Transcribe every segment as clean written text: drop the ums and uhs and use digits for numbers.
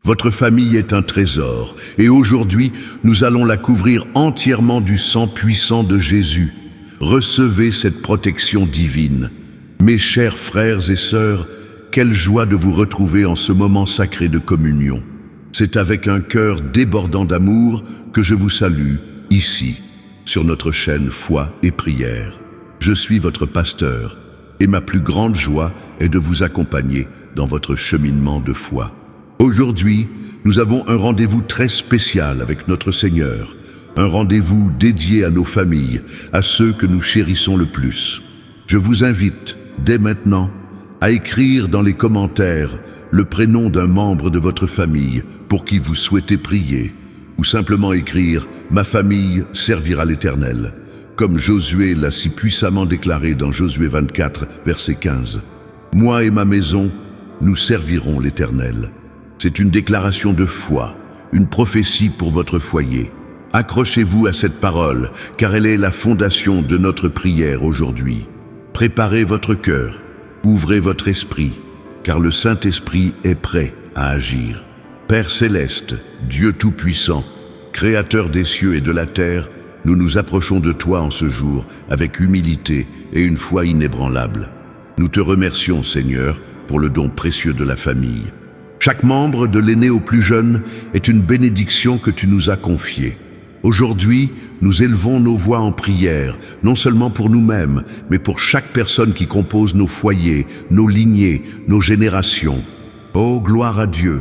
Votre famille est un trésor, et aujourd'hui, nous allons la couvrir entièrement du sang puissant de Jésus. Recevez cette protection divine. Mes chers frères et sœurs, quelle joie de vous retrouver en ce moment sacré de communion. C'est avec un cœur débordant d'amour que je vous salue, ici, sur notre chaîne Foi et Prière. Je suis votre pasteur, et ma plus grande joie est de vous accompagner dans votre cheminement de foi. Aujourd'hui, nous avons un rendez-vous très spécial avec notre Seigneur, un rendez-vous dédié à nos familles, à ceux que nous chérissons le plus. Je vous invite, dès maintenant, à écrire dans les commentaires le prénom d'un membre de votre famille pour qui vous souhaitez prier, ou simplement écrire « Ma famille servira l'Éternel », comme Josué l'a si puissamment déclaré dans Josué 24, verset 15. « Moi et ma maison, nous servirons l'Éternel ». C'est une déclaration de foi, une prophétie pour votre foyer. Accrochez-vous à cette parole, car elle est la fondation de notre prière aujourd'hui. Préparez votre cœur, ouvrez votre esprit, car le Saint-Esprit est prêt à agir. Père céleste, Dieu tout-puissant, Créateur des cieux et de la terre, nous nous approchons de toi en ce jour avec humilité et une foi inébranlable. Nous te remercions, Seigneur, pour le don précieux de la famille. Chaque membre, de l'aîné au plus jeune, est une bénédiction que tu nous as confiée. Aujourd'hui, nous élevons nos voix en prière, non seulement pour nous-mêmes, mais pour chaque personne qui compose nos foyers, nos lignées, nos générations. Oh, gloire à Dieu!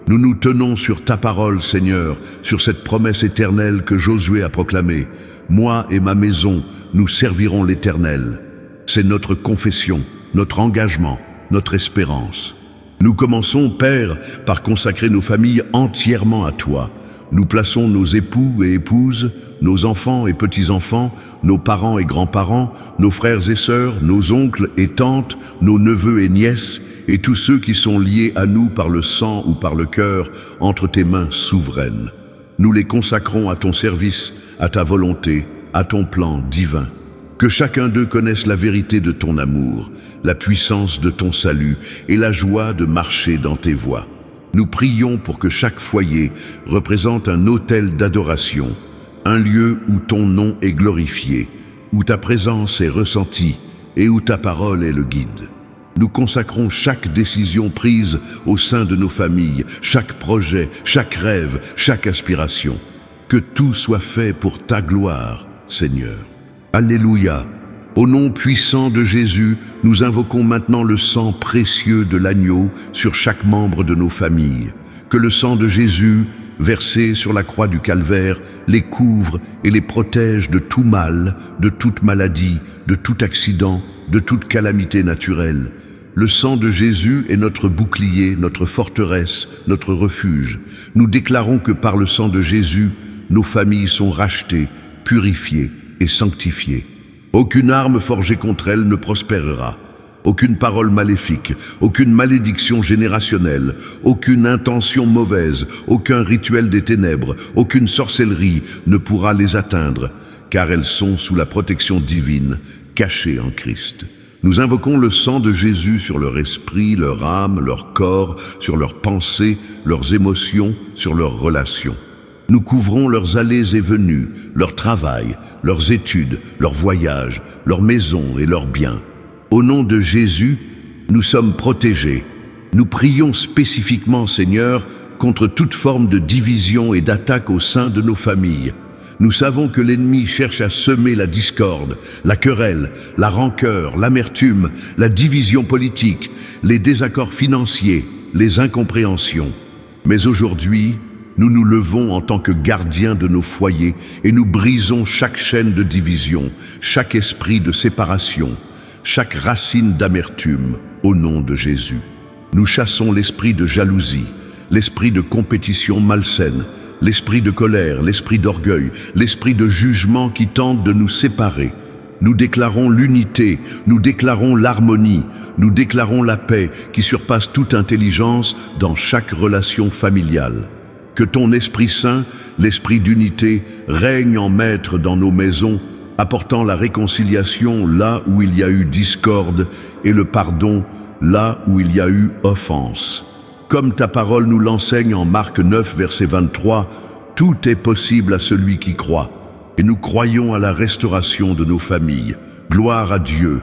Nous nous tenons sur ta parole, Seigneur, sur cette promesse éternelle que Josué a proclamée. Moi et ma maison, nous servirons l'Éternel. C'est notre confession, notre engagement, notre espérance. Nous commençons, Père, par consacrer nos familles entièrement à toi. Nous plaçons nos époux et épouses, nos enfants et petits-enfants, nos parents et grands-parents, nos frères et sœurs, nos oncles et tantes, nos neveux et nièces, et tous ceux qui sont liés à nous par le sang ou par le cœur, entre tes mains souveraines. Nous les consacrons à ton service, à ta volonté, à ton plan divin. Que chacun d'eux connaisse la vérité de ton amour, la puissance de ton salut et la joie de marcher dans tes voies. Nous prions pour que chaque foyer représente un autel d'adoration, un lieu où ton nom est glorifié, où ta présence est ressentie et où ta parole est le guide. Nous consacrons chaque décision prise au sein de nos familles, chaque projet, chaque rêve, chaque aspiration. Que tout soit fait pour ta gloire, Seigneur. Alléluia. Au nom puissant de Jésus, nous invoquons maintenant le sang précieux de l'agneau sur chaque membre de nos familles. Que le sang de Jésus, versé sur la croix du Calvaire, les couvre et les protège de tout mal, de toute maladie, de tout accident, de toute calamité naturelle. Le sang de Jésus est notre bouclier, notre forteresse, notre refuge. Nous déclarons que par le sang de Jésus, nos familles sont rachetées, purifiées et sanctifiées. Aucune arme forgée contre elles ne prospérera. Aucune parole maléfique, aucune malédiction générationnelle, aucune intention mauvaise, aucun rituel des ténèbres, aucune sorcellerie ne pourra les atteindre, car elles sont sous la protection divine, cachées en Christ. Nous invoquons le sang de Jésus sur leur esprit, leur âme, leur corps, sur leurs pensées, leurs émotions, sur leurs relations. Nous couvrons leurs allées et venues, leur travail, leurs études, leurs voyages, leurs maisons et leurs biens. Au nom de Jésus, nous sommes protégés. Nous prions spécifiquement, Seigneur, contre toute forme de division et d'attaque au sein de nos familles. Nous savons que l'ennemi cherche à semer la discorde, la querelle, la rancœur, l'amertume, la division politique, les désaccords financiers, les incompréhensions. Mais aujourd'hui, nous nous levons en tant que gardiens de nos foyers et nous brisons chaque chaîne de division, chaque esprit de séparation, chaque racine d'amertume au nom de Jésus. Nous chassons l'esprit de jalousie, l'esprit de compétition malsaine, l'esprit de colère, l'esprit d'orgueil, l'esprit de jugement qui tente de nous séparer. Nous déclarons l'unité, nous déclarons l'harmonie, nous déclarons la paix qui surpasse toute intelligence dans chaque relation familiale. Que ton Esprit Saint, l'esprit d'unité, règne en maître dans nos maisons, apportant la réconciliation là où il y a eu discorde et le pardon là où il y a eu offense. Comme ta parole nous l'enseigne en Marc 9, verset 23, tout est possible à celui qui croit. Et nous croyons à la restauration de nos familles. Gloire à Dieu.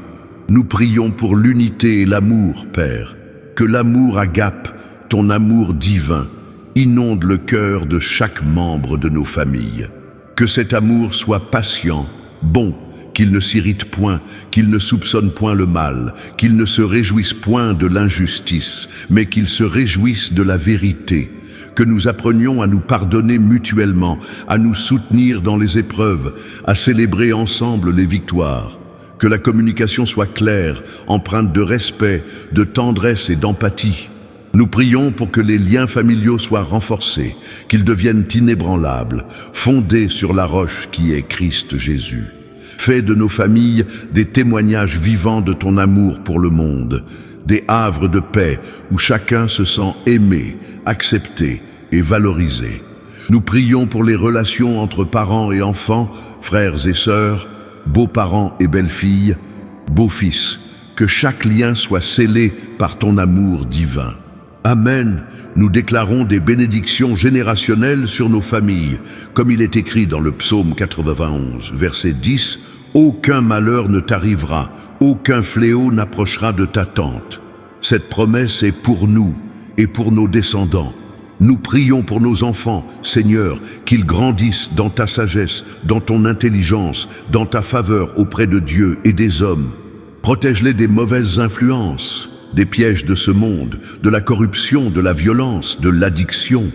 Nous prions pour l'unité et l'amour, Père. Que l'amour agape, ton amour divin, inonde le cœur de chaque membre de nos familles. Que cet amour soit patient, bon, qu'il ne s'irrite point, qu'il ne soupçonne point le mal, qu'il ne se réjouisse point de l'injustice, mais qu'il se réjouisse de la vérité. Que nous apprenions à nous pardonner mutuellement, à nous soutenir dans les épreuves, à célébrer ensemble les victoires. Que la communication soit claire, empreinte de respect, de tendresse et d'empathie. Nous prions pour que les liens familiaux soient renforcés, qu'ils deviennent inébranlables, fondés sur la roche qui est Christ Jésus. Fais de nos familles des témoignages vivants de ton amour pour le monde, des havres de paix où chacun se sent aimé, accepté et valorisé. Nous prions pour les relations entre parents et enfants, frères et sœurs, beaux-parents et belles-filles, beaux-fils, que chaque lien soit scellé par ton amour divin. Amen. Nous déclarons des bénédictions générationnelles sur nos familles, comme il est écrit dans le psaume 91, verset 10, « Aucun malheur ne t'arrivera, aucun fléau n'approchera de ta tente. » Cette promesse est pour nous et pour nos descendants. Nous prions pour nos enfants, Seigneur, qu'ils grandissent dans ta sagesse, dans ton intelligence, dans ta faveur auprès de Dieu et des hommes. Protège-les des mauvaises influences, des pièges de ce monde, de la corruption, de la violence, de l'addiction.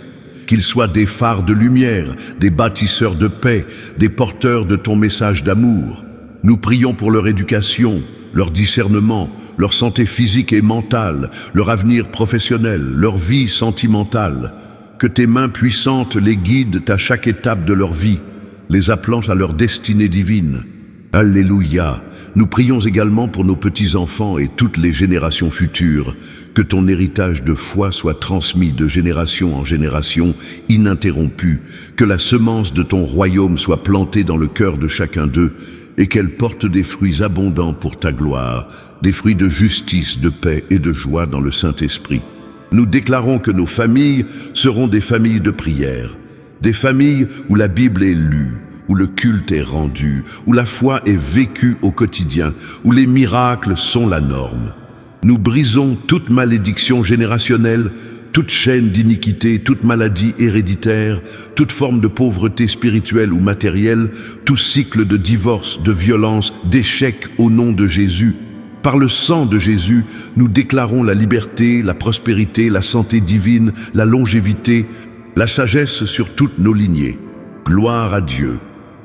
Qu'ils soient des phares de lumière, des bâtisseurs de paix, des porteurs de ton message d'amour. Nous prions pour leur éducation, leur discernement, leur santé physique et mentale, leur avenir professionnel, leur vie sentimentale. Que tes mains puissantes les guident à chaque étape de leur vie, les appelant à leur destinée divine. Alléluia. Nous prions également pour nos petits-enfants et toutes les générations futures, que ton héritage de foi soit transmis de génération en génération, ininterrompu, que la semence de ton royaume soit plantée dans le cœur de chacun d'eux, et qu'elle porte des fruits abondants pour ta gloire, des fruits de justice, de paix et de joie dans le Saint-Esprit. Nous déclarons que nos familles seront des familles de prière, des familles où la Bible est lue, où le culte est rendu, où la foi est vécue au quotidien, où les miracles sont la norme. Nous brisons toute malédiction générationnelle, toute chaîne d'iniquité, toute maladie héréditaire, toute forme de pauvreté spirituelle ou matérielle, tout cycle de divorce, de violence, d'échec au nom de Jésus. Par le sang de Jésus, nous déclarons la liberté, la prospérité, la santé divine, la longévité, la sagesse sur toutes nos lignées. Gloire à Dieu.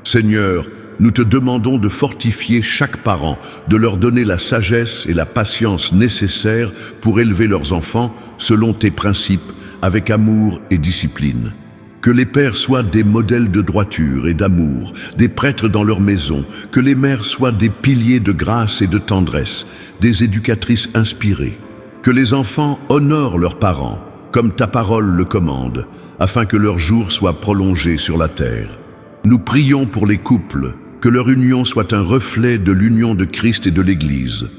Seigneur, nous te demandons de fortifier chaque parent, de leur donner la sagesse et la patience nécessaires pour élever leurs enfants selon tes principes, avec amour et discipline. Que les pères soient des modèles de droiture et d'amour, des prêtres dans leur maison, que les mères soient des piliers de grâce et de tendresse, des éducatrices inspirées. Que les enfants honorent leurs parents, comme ta parole le commande, afin que leurs jours soient prolongés sur la terre. Nous prions pour les couples, que leur union soit un reflet de l'union de Christ et de l'Église,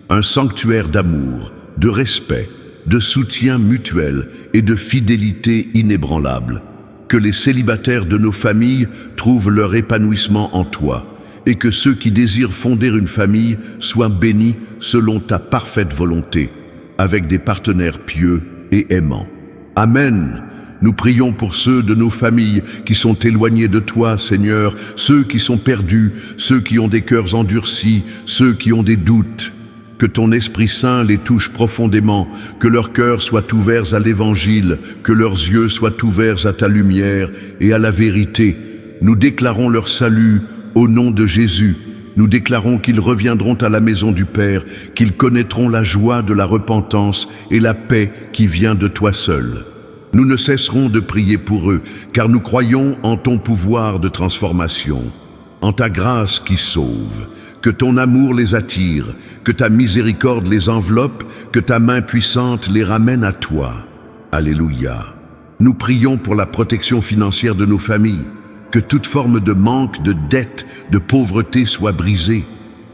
un sanctuaire d'amour, de respect, de soutien mutuel et de fidélité inébranlable. Que les célibataires de nos familles trouvent leur épanouissement en toi, et que ceux qui désirent fonder une famille soient bénis selon ta parfaite volonté, avec des partenaires pieux et aimants. Amen. Nous prions pour ceux de nos familles qui sont éloignés de toi, Seigneur, ceux qui sont perdus, ceux qui ont des cœurs endurcis, ceux qui ont des doutes. Que ton Esprit Saint les touche profondément, que leurs cœurs soient ouverts à l'Évangile, que leurs yeux soient ouverts à ta lumière et à la vérité. Nous déclarons leur salut au nom de Jésus. Nous déclarons qu'ils reviendront à la maison du Père, qu'ils connaîtront la joie de la repentance et la paix qui vient de toi seul. Nous ne cesserons de prier pour eux, car nous croyons en ton pouvoir de transformation, en ta grâce qui sauve, que ton amour les attire, que ta miséricorde les enveloppe, que ta main puissante les ramène à toi. Alléluia. Nous prions pour la protection financière de nos familles, que toute forme de manque, de dette, de pauvreté soit brisée.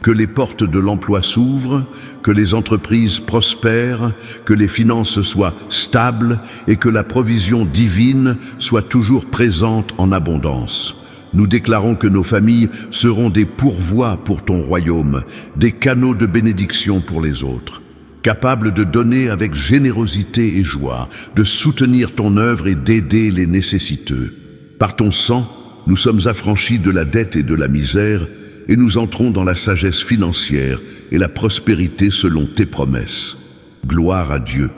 Que les portes de l'emploi s'ouvrent, que les entreprises prospèrent, que les finances soient stables et que la provision divine soit toujours présente en abondance. Nous déclarons que nos familles seront des pourvois pour ton royaume, des canaux de bénédiction pour les autres, capables de donner avec générosité et joie, de soutenir ton œuvre et d'aider les nécessiteux. Par ton sang, nous sommes affranchis de la dette et de la misère, et nous entrons dans la sagesse financière et la prospérité selon tes promesses. Gloire à Dieu.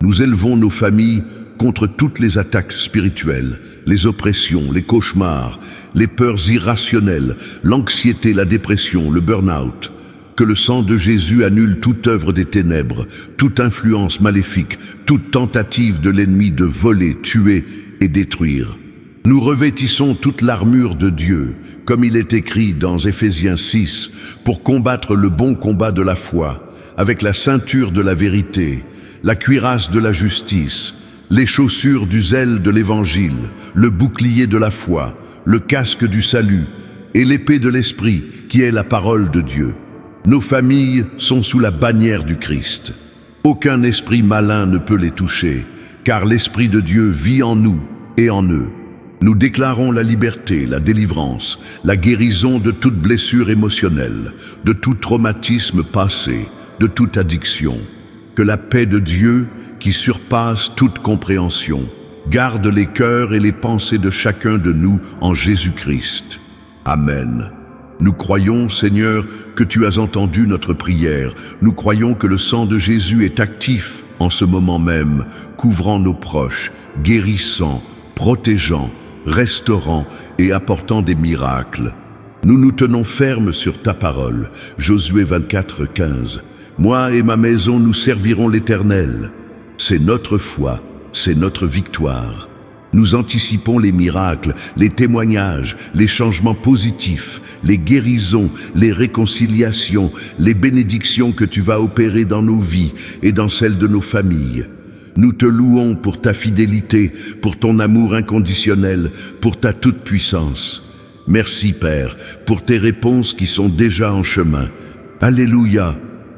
Nous élevons nos familles contre toutes les attaques spirituelles, les oppressions, les cauchemars, les peurs irrationnelles, l'anxiété, la dépression, le burn-out. Que le sang de Jésus annule toute œuvre des ténèbres, toute influence maléfique, toute tentative de l'ennemi de voler, tuer et détruire. Nous revêtissons toute l'armure de Dieu, comme il est écrit dans Éphésiens 6, pour combattre le bon combat de la foi, avec la ceinture de la vérité, la cuirasse de la justice, les chaussures du zèle de l'Évangile, le bouclier de la foi, le casque du salut et l'épée de l'Esprit, qui est la parole de Dieu. Nos familles sont sous la bannière du Christ. Aucun esprit malin ne peut les toucher, car l'Esprit de Dieu vit en nous et en eux. Nous déclarons la liberté, la délivrance, la guérison de toute blessure émotionnelle, de tout traumatisme passé, de toute addiction. Que la paix de Dieu, qui surpasse toute compréhension, garde les cœurs et les pensées de chacun de nous en Jésus-Christ. Amen. Nous croyons, Seigneur, que tu as entendu notre prière. Nous croyons que le sang de Jésus est actif en ce moment même, couvrant nos proches, guérissant, protégeant, restaurant et apportant des miracles. Nous nous tenons fermes sur ta parole. Josué 24, 15. Moi et ma maison, nous servirons l'Éternel. C'est notre foi, c'est notre victoire. Nous anticipons les miracles, les témoignages, les changements positifs, les guérisons, les réconciliations, les bénédictions que tu vas opérer dans nos vies et dans celles de nos familles. Nous te louons pour ta fidélité, pour ton amour inconditionnel, pour ta toute-puissance. Merci, Père, pour tes réponses qui sont déjà en chemin. Alléluia.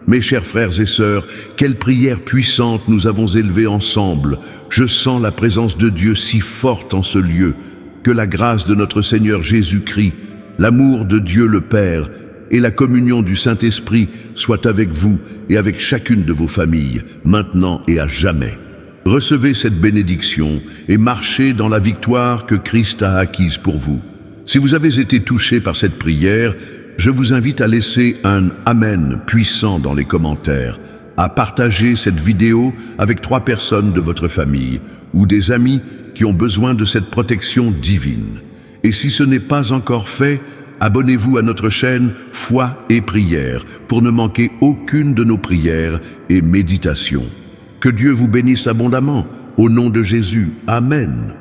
Mes chers frères et sœurs, quelle prière puissante nous avons élevée ensemble. Je sens la présence de Dieu si forte en ce lieu. Que la grâce de notre Seigneur Jésus-Christ, l'amour de Dieu le Père et la communion du Saint-Esprit soient avec vous et avec chacune de vos familles, maintenant et à jamais. Recevez cette bénédiction et marchez dans la victoire que Christ a acquise pour vous. Si vous avez été touché par cette prière, je vous invite à laisser un « Amen » puissant dans les commentaires, à partager cette vidéo avec 3 personnes de votre famille ou des amis qui ont besoin de cette protection divine. Et si ce n'est pas encore fait, abonnez-vous à notre chaîne Foi et Prière pour ne manquer aucune de nos prières et méditations. Que Dieu vous bénisse abondamment. Au nom de Jésus. Amen.